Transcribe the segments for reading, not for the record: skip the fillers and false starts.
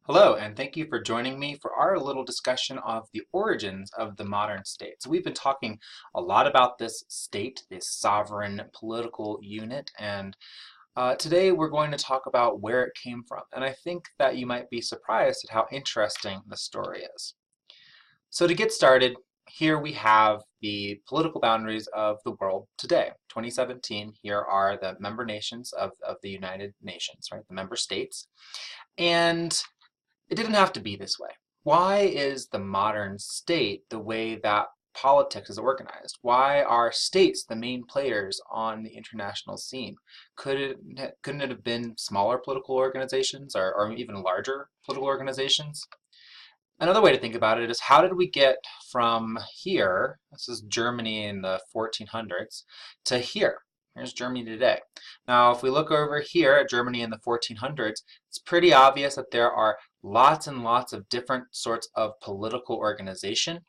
Hello, and thank you for joining me for our little discussion of the origins of the modern state. So we've been talking a lot about this state, this sovereign political unit, and today we're going to talk about where it came from. And I think that you might be surprised at how interesting the story is. So to get started, here we have the political boundaries of the world today. 2017, here are the member nations of the United Nations, right? The member states. And it didn't have to be this way. Why is the modern state the way that politics is organized? Why are states the main players on the international scene? Couldn't it have been smaller political organizations or even larger political organizations? Another way to think about it is how did we get from here, this is Germany in the 1400s, to here? Here's Germany today. Now, if we look over here at Germany in the 1400s, it's pretty obvious that there are lots and lots of different sorts of political organization.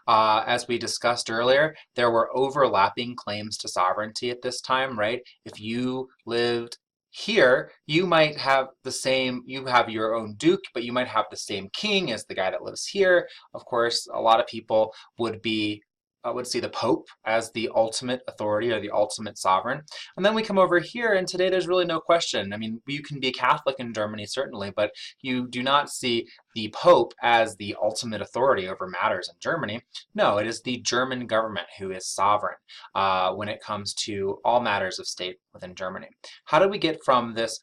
As we discussed earlier, there were overlapping claims to sovereignty at this time, right? If you lived here, you might have the same, you have your own duke, but you might have the same king as the guy that lives here. Of course, a lot of people would see the Pope as the ultimate authority or the ultimate sovereign. And then we come over here, and today there's really no question. I mean, you can be Catholic in Germany, certainly, but you do not see the Pope as the ultimate authority over matters in Germany. No, it is the German government who is sovereign when it comes to all matters of state within Germany. How do we get from this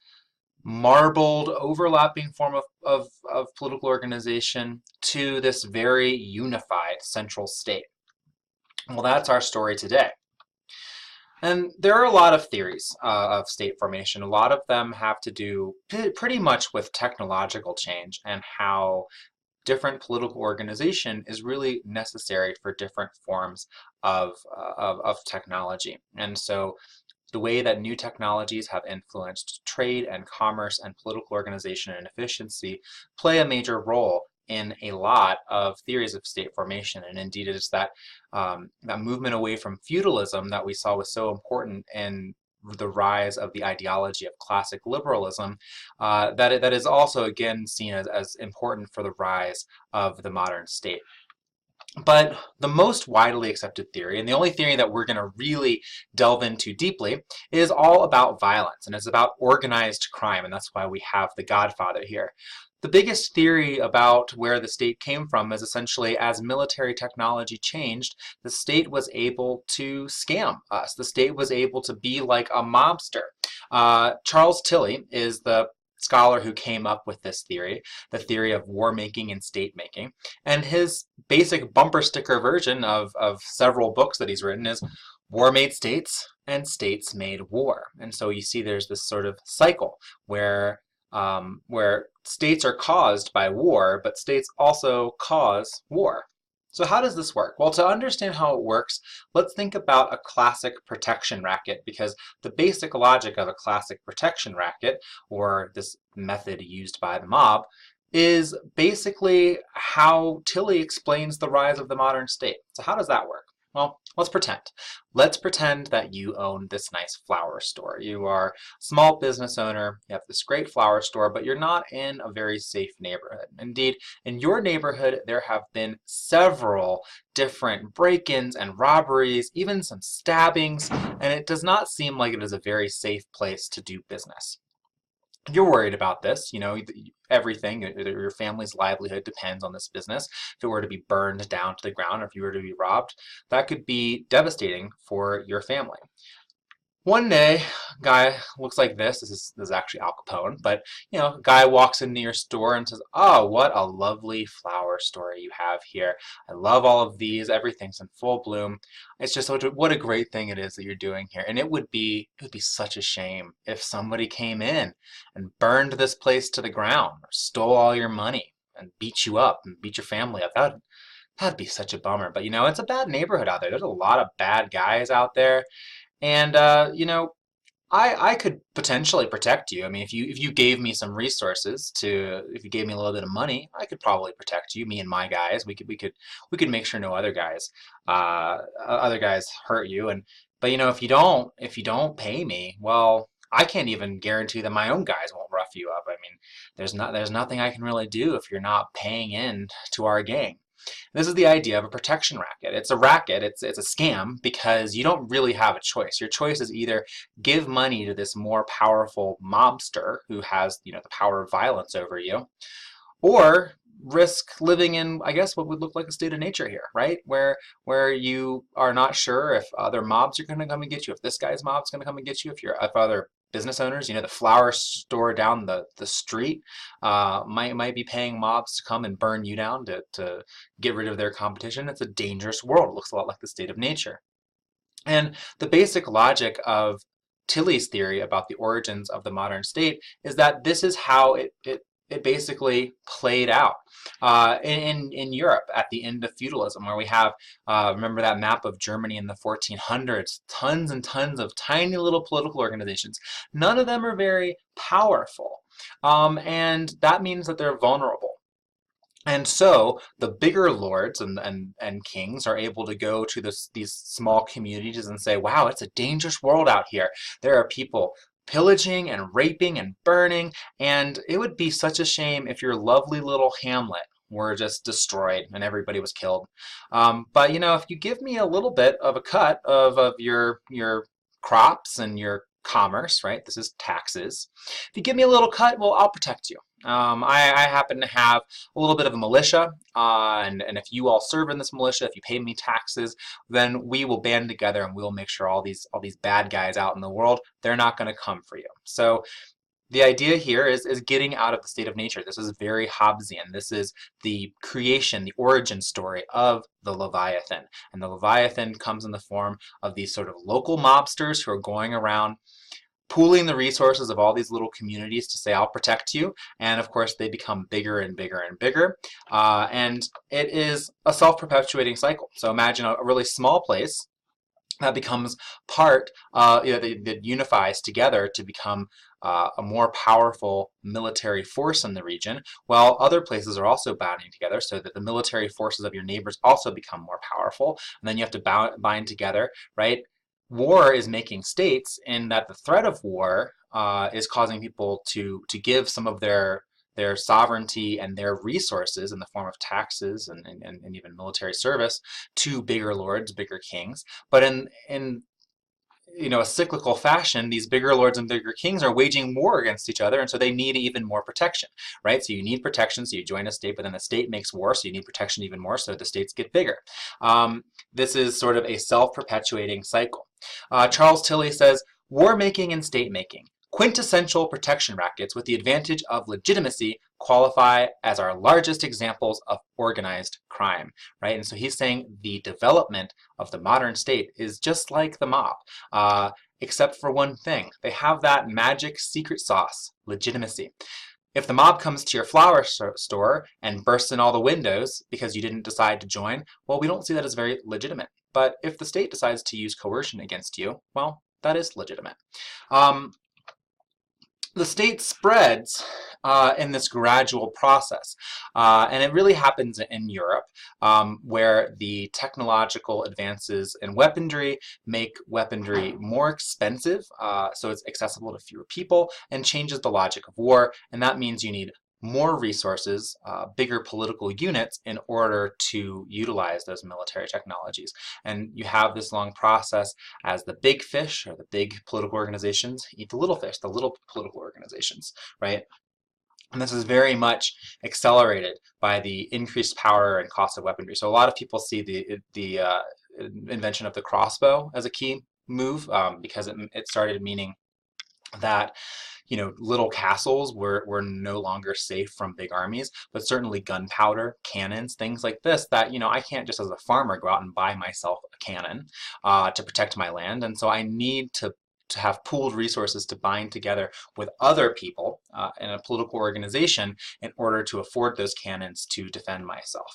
marbled, overlapping form of political organization to this very unified central state? Well, that's our story today. And there are a lot of theories of state formation. A lot of them have to do pretty much with technological change and how different political organization is really necessary for different forms of technology. And so the way that new technologies have influenced trade and commerce and political organization and efficiency play a major role in a lot of theories of state formation. And indeed, it is that movement away from feudalism that we saw was so important in the rise of the ideology of classic liberalism, that is also again seen as important for the rise of the modern state. But the most widely accepted theory, and the only theory that we're going to really delve into deeply, is all about violence, and it's about organized crime, and that's why we have the Godfather here. The biggest theory about where the state came from is essentially as military technology changed, the state was able to scam us. The state was able to be like a mobster. Charles Tilly is the scholar who came up with this theory, the theory of war making and state making. And his basic bumper sticker version of several books that he's written is war made states and states made war. And so you see there's this sort of cycle where states are caused by war, but states also cause war. So how does this work? Well, to understand how it works, let's think about a classic protection racket, because the basic logic of a classic protection racket, or this method used by the mob, is basically how Tilly explains the rise of the modern state. So how does that work? Well, let's pretend. Let's pretend that you own this nice flower store. You are a small business owner, you have this great flower store, but you're not in a very safe neighborhood. Indeed, in your neighborhood, there have been several different break-ins and robberies, even some stabbings, and it does not seem like it is a very safe place to do business. You're worried about this, you know, everything, your family's livelihood depends on this business. If it were to be burned down to the ground, or if you were to be robbed, that could be devastating for your family. One day, a guy looks like this is actually Al Capone, but you know, a guy walks into your store and says, "Oh, what a lovely flower store you have here. I love all of these, everything's in full bloom. It's just what a great thing it is that you're doing here." And it would be such a shame if somebody came in and burned this place to the ground or stole all your money and beat you up and beat your family up. That'd be such a bummer. But you know, it's a bad neighborhood out there. There's a lot of bad guys out there. And you know, I could potentially protect you. I mean, if you gave me some resources if you gave me a little bit of money, I could probably protect you. Me and my guys, we could make sure no other guys hurt you. But you know, if you don't pay me, well, I can't even guarantee that my own guys won't rough you up. I mean, there's nothing I can really do if you're not paying in to our gang. This is the idea of a protection racket. It's a racket, it's a scam because you don't really have a choice. Your choice is either give money to this more powerful mobster who has, the power of violence over you, or risk living in, I guess, what would look like a state of nature here, right? Where you are not sure if other mobs are going to come and get you, if this guy's mob's going to come and get you, if other business owners, the flower store down the street might be paying mobs to come and burn you down to get rid of their competition. It's a dangerous world. It looks a lot like the state of nature. And the basic logic of Tilley's theory about the origins of the modern state is that this is how it basically played out in Europe at the end of feudalism, where we have, remember that map of Germany in the 1400s, tons and tons of tiny little political organizations. None of them are very powerful, and that means that they're vulnerable. And so the bigger lords and kings are able to go to these small communities and say, wow, it's a dangerous world out here. There are people pillaging and raping and burning, and it would be such a shame if your lovely little hamlet were just destroyed and everybody was killed. But if you give me a little bit of a cut of your crops and your commerce, right? This is taxes. If you give me a little cut, well, I'll protect you. I happen to have a little bit of a militia, and if you all serve in this militia, if you pay me taxes, then we will band together and we'll make sure all these bad guys out in the world, they're not going to come for you. So the idea here is getting out of the state of nature. This is very Hobbesian. This is the creation, the origin story of the Leviathan. And the Leviathan comes in the form of these sort of local mobsters who are going around pooling the resources of all these little communities to say, I'll protect you. And of course, they become bigger and bigger and bigger. And it is a self-perpetuating cycle. So imagine a really small place that becomes part, that unifies together to become a more powerful military force in the region, while other places are also binding together so that the military forces of your neighbors also become more powerful. And then you have to bind together, right? War is making states in that the threat of war is causing people to give some of their sovereignty and their resources in the form of taxes and even military service to bigger lords, bigger kings. But in a cyclical fashion, these bigger lords and bigger kings are waging war against each other, and so they need even more protection, right? So you need protection, so you join a state, but then the state makes war, so you need protection even more, so the states get bigger. This is sort of a self-perpetuating cycle. Charles Tilley says, war making and state making, quintessential protection rackets with the advantage of legitimacy, qualify as our largest examples of organized crime, right? And so he's saying the development of the modern state is just like the mob, except for one thing. They have that magic secret sauce, legitimacy. If the mob comes to your flower store and bursts in all the windows because you didn't decide to join, well, we don't see that as very legitimate. But if the state decides to use coercion against you, well, that is legitimate. The state spreads in this gradual process, and it really happens in Europe, where the technological advances in weaponry make weaponry more expensive, so it's accessible to fewer people, and changes the logic of war, and that means you need more resources, bigger political units in order to utilize those military technologies. And you have this long process as the big fish, or the big political organizations, eat the little fish, the little political organizations, right? And this is very much accelerated by the increased power and cost of weaponry. So a lot of people see the invention of the crossbow as a key move, because it started meaning that little castles were no longer safe from big armies, but certainly gunpowder, cannons, things like this that, I can't just as a farmer go out and buy myself a cannon to protect my land. And so I need to have pooled resources to bind together with other people in a political organization in order to afford those cannons to defend myself.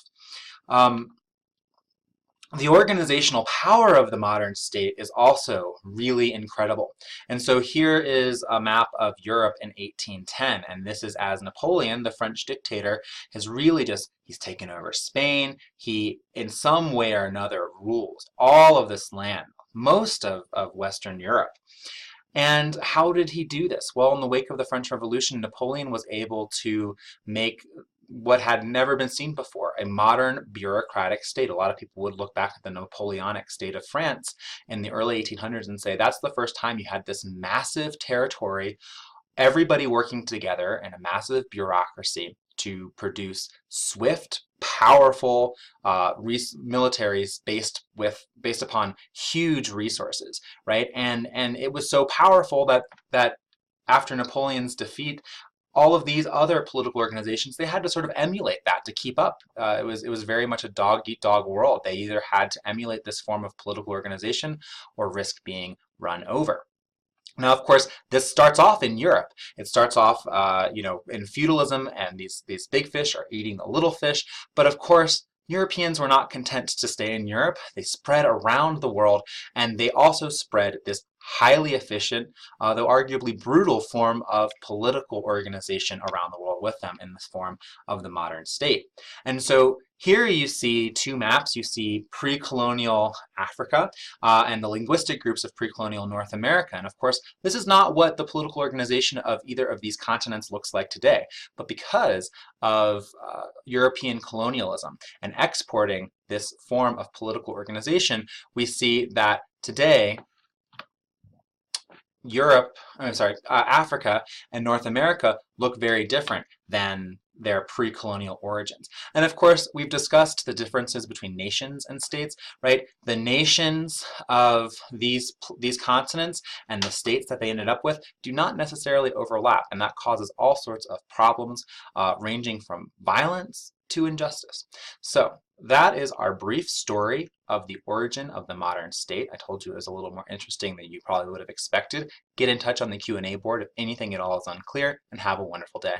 The organizational power of the modern state is also really incredible. And so here is a map of Europe in 1810, and this is as Napoleon, the French dictator, has really he's taken over Spain. He, in some way or another, rules all of this land, most of Western Europe. And how did he do this? Well, in the wake of the French Revolution, Napoleon was able to make what had never been seen before, a modern bureaucratic state. A lot of people would look back at the Napoleonic state of France in the early 1800s and say that's the first time you had this massive territory, everybody working together in a massive bureaucracy to produce swift, powerful militaries based upon huge resources, right? And it was so powerful that after Napoleon's defeat, all of these other political organizations, they had to sort of emulate that to keep up. It was very much a dog eat dog world. They either had to emulate this form of political organization or risk being run over. Now, of course, this starts off in Europe. It starts off, in feudalism, and these big fish are eating the little fish. But of course, Europeans were not content to stay in Europe. They spread around the world, and they also spread this highly efficient, though arguably brutal form of political organization around the world with them in the form of the modern state. And so here you see two maps. You see pre-colonial Africa and the linguistic groups of pre-colonial North America. And of course, this is not what the political organization of either of these continents looks like today. But because of European colonialism and exporting this form of political organization, we see that today Africa and North America look very different than their pre-colonial origins. And of course, we've discussed the differences between nations and states, right? The nations of these continents and the states that they ended up with do not necessarily overlap, and that causes all sorts of problems ranging from violence to injustice. So that is our brief story of the origin of the modern state. I told you it was a little more interesting than you probably would have expected. Get in touch on the Q&A board if anything at all is unclear, and have a wonderful day.